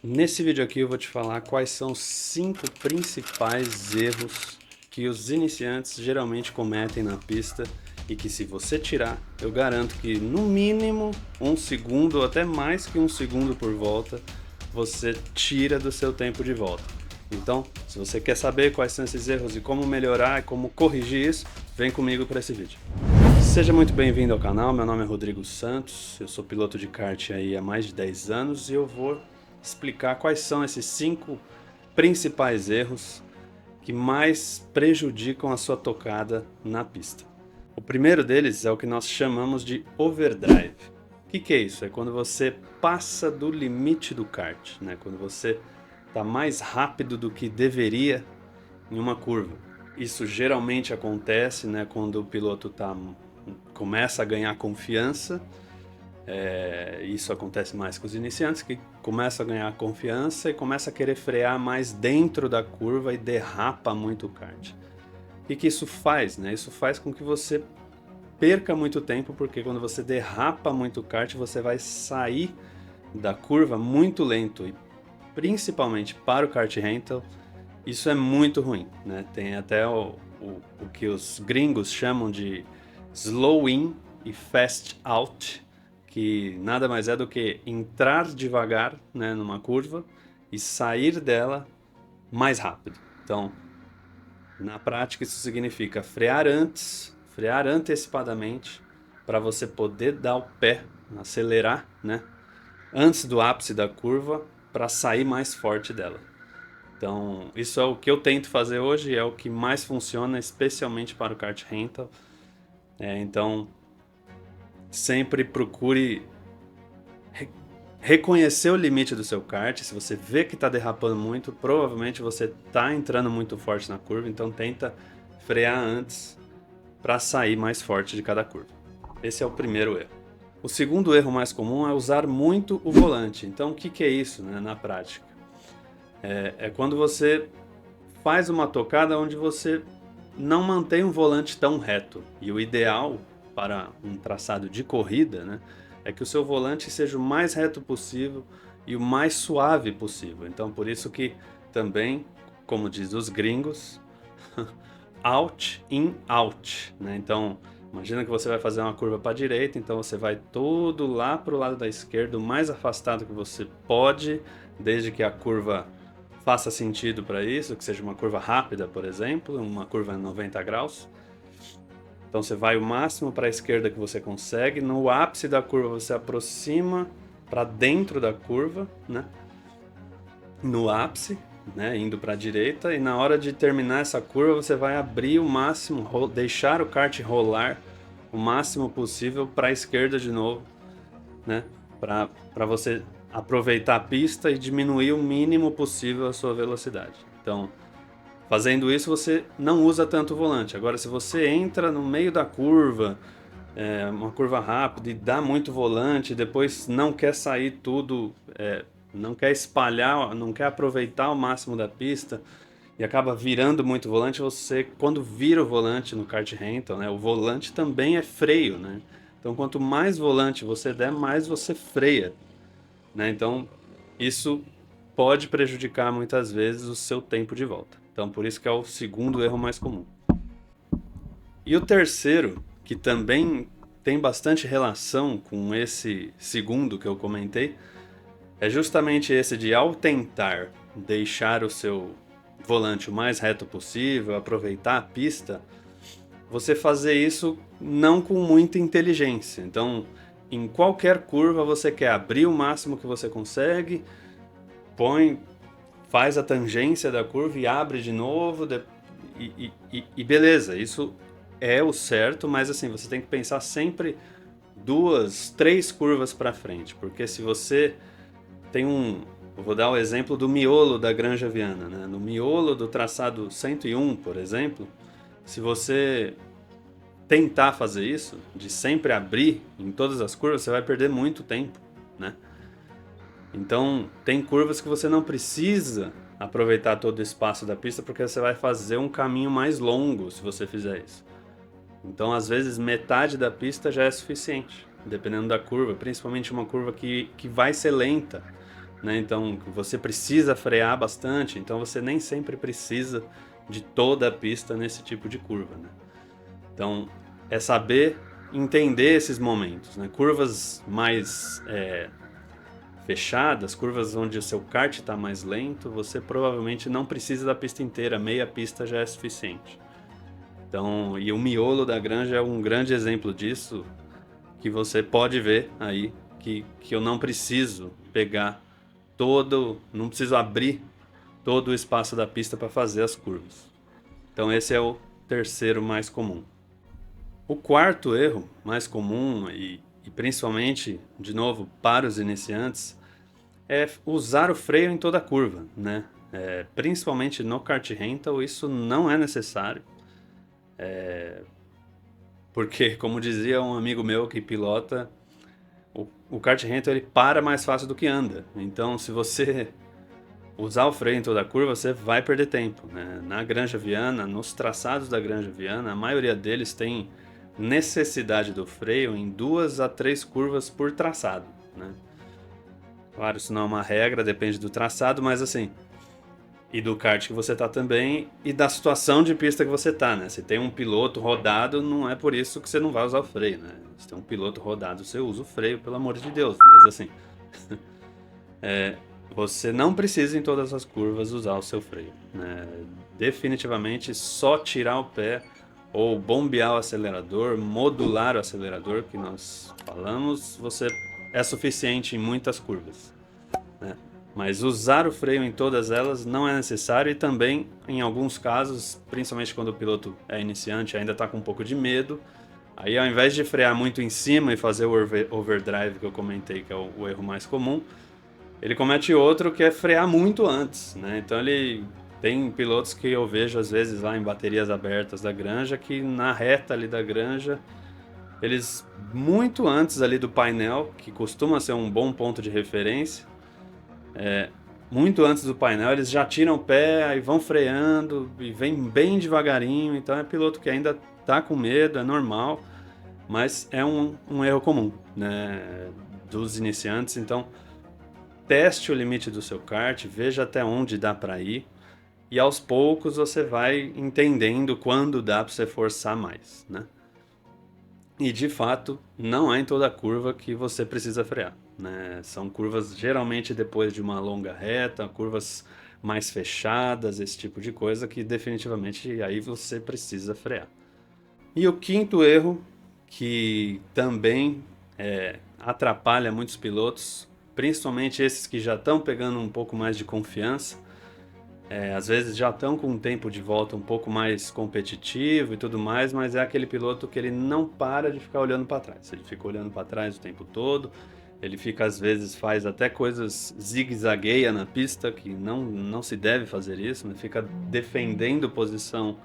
Nesse vídeo aqui eu vou te falar quais são os 5 principais erros que os iniciantes geralmente cometem na pista e que, se você tirar, eu garanto que no mínimo 1 segundo ou até mais que 1 segundo por volta você tira do seu tempo de volta. Então, se você quer saber quais são esses erros e como melhorar e como corrigir isso, vem comigo para esse vídeo. Seja muito bem-vindo ao canal, meu nome é Rodrigo Santos, eu sou piloto de kart aí há mais de 10 anos e eu vou explicar quais são esses 5 principais erros que mais prejudicam a sua tocada na pista. O primeiro deles é o que nós chamamos de overdrive. O que é isso? É quando você passa do limite do kart, né? Quando você está mais rápido do que deveria em uma curva. Isso geralmente acontece, né, quando o piloto começa a ganhar confiança. Isso acontece mais com os iniciantes, que começam a ganhar confiança e começa a querer frear mais dentro da curva e derrapa muito o kart. O que isso faz? Né? Isso faz com que você perca muito tempo, porque quando você derrapa muito o kart, você vai sair da curva muito lento, e principalmente para o kart rental, isso é muito ruim. Né? Tem até o que os gringos chamam de slow in e fast out, que nada mais é do que entrar devagar, né, numa curva e sair dela mais rápido. Então, na prática, isso significa frear antes, frear antecipadamente, para você poder dar o pé, acelerar, né, antes do ápice da curva, para sair mais forte dela. Então, isso é o que eu tento fazer hoje, é o que mais funciona, especialmente para o kart rental. Então, sempre procure reconhecer o limite do seu kart. Se você vê que está derrapando muito, provavelmente você está entrando muito forte na curva, então tenta frear antes para sair mais forte de cada curva. Esse é o primeiro erro. O segundo erro mais comum é usar muito o volante. Então o que é isso, né, na prática? É quando você faz uma tocada onde você não mantém um volante tão reto. E o ideal para um traçado de corrida, né, é que o seu volante seja o mais reto possível e o mais suave possível. Então, por isso que também, como diz os gringos, out, in, out. Né? Então, imagina que você vai fazer uma curva para a direita, então você vai todo lá para o lado da esquerda, o mais afastado que você pode, desde que a curva faça sentido para isso, que seja uma curva rápida, por exemplo, uma curva em 90 graus. Então você vai o máximo para a esquerda que você consegue, no ápice da curva você aproxima para dentro da curva, né? No ápice, né? Indo para a direita, e na hora de terminar essa curva você vai abrir o máximo, deixar o kart rolar o máximo possível para a esquerda de novo, né? Para você aproveitar a pista e diminuir o mínimo possível a sua velocidade. Então, fazendo isso, você não usa tanto o volante. Agora, se você entra no meio da curva, uma curva rápida, e dá muito volante, depois não quer sair tudo, não quer espalhar, não quer aproveitar o máximo da pista e acaba virando muito volante, você, quando vira o volante no kart rental, né, o volante também é freio, né? Então, quanto mais volante você der, mais você freia, né? Então, isso pode prejudicar muitas vezes o seu tempo de volta. Então, por isso que é o segundo erro mais comum. E o terceiro, que também tem bastante relação com esse segundo que eu comentei, é justamente esse de, ao tentar deixar o seu volante o mais reto possível, aproveitar a pista, você fazer isso não com muita inteligência. Então, em qualquer curva você quer abrir o máximo que você consegue, faz a tangência da curva e abre de novo, e beleza, isso é o certo, mas assim, você tem que pensar sempre 2, 3 curvas para frente, porque se você tem eu vou dar o exemplo do miolo da Granja Viana, né? No miolo do traçado 101, por exemplo, se você tentar fazer isso, de sempre abrir em todas as curvas, você vai perder muito tempo, né? Então, tem curvas que você não precisa aproveitar todo o espaço da pista, porque você vai fazer um caminho mais longo se você fizer isso. Então, às vezes, metade da pista já é suficiente, dependendo da curva, principalmente uma curva que vai ser lenta, né? Então você precisa frear bastante, então você nem sempre precisa de toda a pista nesse tipo de curva, né? Então é saber entender esses momentos, né? Curvas mais fechadas, curvas onde o seu kart está mais lento, você provavelmente não precisa da pista inteira, meia pista já é suficiente. Então, e o miolo da granja é um grande exemplo disso, que você pode ver aí, que eu não preciso pegar não preciso abrir todo o espaço da pista para fazer as curvas. Então esse é o terceiro mais comum. O quarto erro mais comum e principalmente, de novo, para os iniciantes, é usar o freio em toda a curva, né? Principalmente no kart rental, isso não é necessário. Porque, como dizia um amigo meu que pilota, o kart rental ele para mais fácil do que anda. Então, se você usar o freio em toda a curva, você vai perder tempo, né? Na Granja Viana, nos traçados da Granja Viana, a maioria deles tem necessidade do freio em 2 a 3 curvas por traçado, né? Claro, isso não é uma regra, depende do traçado, mas assim, e do kart que você tá também e da situação de pista que você tá, né? Se tem um piloto rodado, não é por isso que você não vai usar o freio, né? Se tem um piloto rodado, você usa o freio, pelo amor de Deus, mas assim, você não precisa em todas as curvas usar o seu freio, né? Definitivamente só tirar o pé ou bombear o acelerador, modular o acelerador que nós falamos, você é suficiente em muitas curvas, né? Mas usar o freio em todas elas não é necessário e também, em alguns casos, principalmente quando o piloto é iniciante e ainda está com um pouco de medo, aí ao invés de frear muito em cima e fazer o overdrive que eu comentei, que é o erro mais comum, ele comete outro que é frear muito antes, né? Então ele tem pilotos que eu vejo às vezes lá em baterias abertas da granja que na reta ali da granja eles muito antes ali do painel, que costuma ser um bom ponto de referência, muito antes do painel eles já tiram o pé, aí vão freando e vem bem devagarinho. Então é piloto que ainda tá com medo, é normal, mas é um erro comum, né, dos iniciantes. Então teste o limite do seu kart, veja até onde dá para ir e aos poucos você vai entendendo quando dá para você forçar mais, né? E de fato, não é em toda curva que você precisa frear, né? São curvas geralmente depois de uma longa reta, curvas mais fechadas, esse tipo de coisa que definitivamente aí você precisa frear. E o quinto erro, que também atrapalha muitos pilotos, principalmente esses que já estão pegando um pouco mais de confiança, às vezes já estão com um tempo de volta um pouco mais competitivo e tudo mais, mas é aquele piloto que ele não para de ficar olhando para trás. Ele fica olhando para trás o tempo todo, ele fica às vezes faz até coisas zigue-zagueia na pista, que não se deve fazer isso, mas fica defendendo posição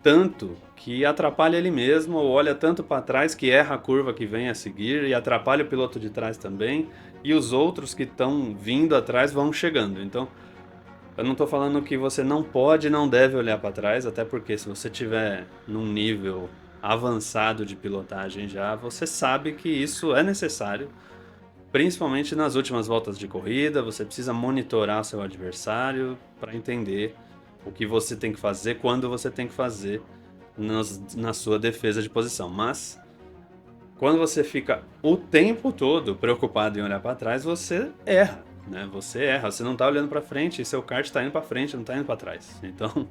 tanto que atrapalha ele mesmo, ou olha tanto para trás que erra a curva que vem a seguir e atrapalha o piloto de trás também, e os outros que estão vindo atrás vão chegando. Então, eu não estou falando que você não pode e não deve olhar para trás, até porque se você tiver num nível avançado de pilotagem já, você sabe que isso é necessário, principalmente nas últimas voltas de corrida, você precisa monitorar seu adversário para entender o que você tem que fazer, quando você tem que fazer na sua defesa de posição. Mas quando você fica o tempo todo preocupado em olhar para trás, você erra, né? Você erra, você não está olhando para frente e seu kart está indo para frente, não está indo para trás. Então,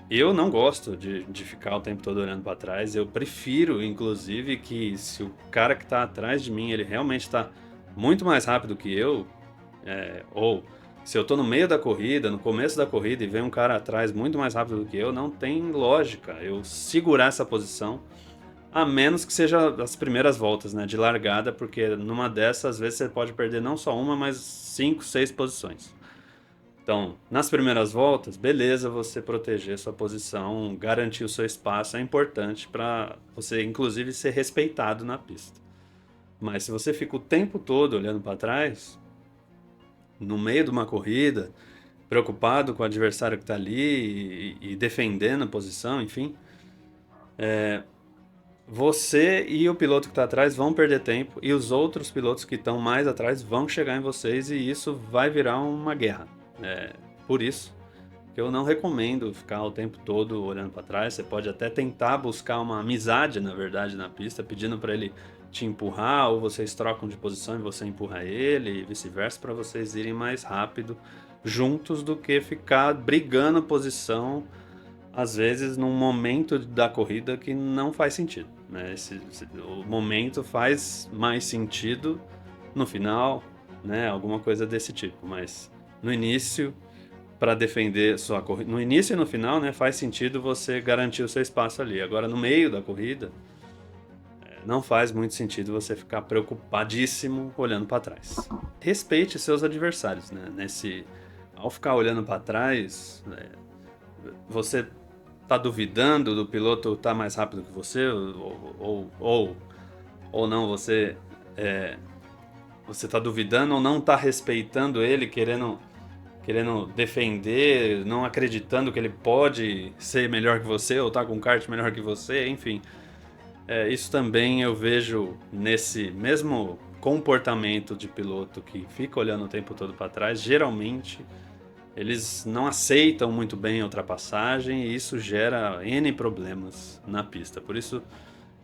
eu não gosto de ficar o tempo todo olhando para trás. Eu prefiro, inclusive, que se o cara que está atrás de mim, ele realmente está muito mais rápido que eu, ou se eu estou no meio da corrida, no começo da corrida e vem um cara atrás muito mais rápido do que eu, não tem lógica eu segurar essa posição, a menos que seja as primeiras voltas, né, de largada, porque numa dessas, às vezes você pode perder não só uma, mas 5, 6 posições. Então, nas primeiras voltas, beleza, você proteger sua posição, garantir o seu espaço é importante para você, inclusive, ser respeitado na pista. Mas se você fica o tempo todo olhando para trás, no meio de uma corrida, preocupado com o adversário que está ali e defendendo a posição, enfim, você e o piloto que está atrás vão perder tempo e os outros pilotos que estão mais atrás vão chegar em vocês e isso vai virar uma guerra. Por isso que eu não recomendo ficar o tempo todo olhando para trás. Você pode até tentar buscar uma amizade, na verdade, na pista, pedindo para ele te empurrar, ou vocês trocam de posição e você empurra ele, e vice-versa, para vocês irem mais rápido juntos do que ficar brigando posição, às vezes num momento da corrida que não faz sentido, né? O momento faz mais sentido no final, né? Alguma coisa desse tipo, mas no início, para defender sua corrida, no início e no final, né, faz sentido você garantir o seu espaço ali. Agora, no meio da corrida, não faz muito sentido você ficar preocupadíssimo olhando para trás. Respeite seus adversários, né? Ao ficar olhando para trás, você tá duvidando do piloto tá mais rápido que você ou não, você tá duvidando ou não tá respeitando ele, querendo defender, não acreditando que ele pode ser melhor que você ou tá com um kart melhor que você, enfim. Isso também eu vejo nesse mesmo comportamento de piloto que fica olhando o tempo todo para trás. Geralmente eles não aceitam muito bem a ultrapassagem e isso gera N problemas na pista. Por isso,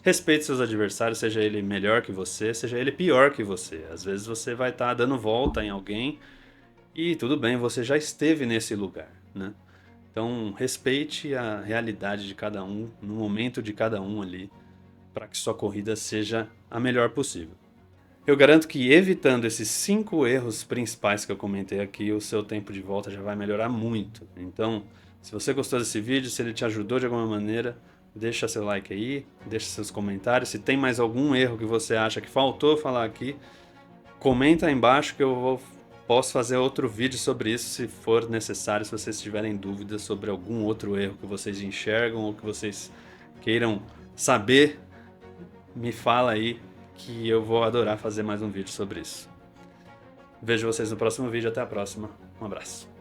respeite seus adversários, seja ele melhor que você, seja ele pior que você. Às vezes você vai estar dando volta em alguém e tudo bem, você já esteve nesse lugar, né? Então, respeite a realidade de cada um, no momento de cada um ali, para que sua corrida seja a melhor possível. Eu garanto que evitando esses 5 erros principais que eu comentei aqui, o seu tempo de volta já vai melhorar muito. Então, se você gostou desse vídeo, se ele te ajudou de alguma maneira, deixa seu like aí, deixa seus comentários. Se tem mais algum erro que você acha que faltou falar aqui, comenta aí embaixo que posso fazer outro vídeo sobre isso se for necessário, se vocês tiverem dúvidas sobre algum outro erro que vocês enxergam ou que vocês queiram saber, me fala aí que eu vou adorar fazer mais um vídeo sobre isso. Vejo vocês no próximo vídeo, até a próxima, um abraço.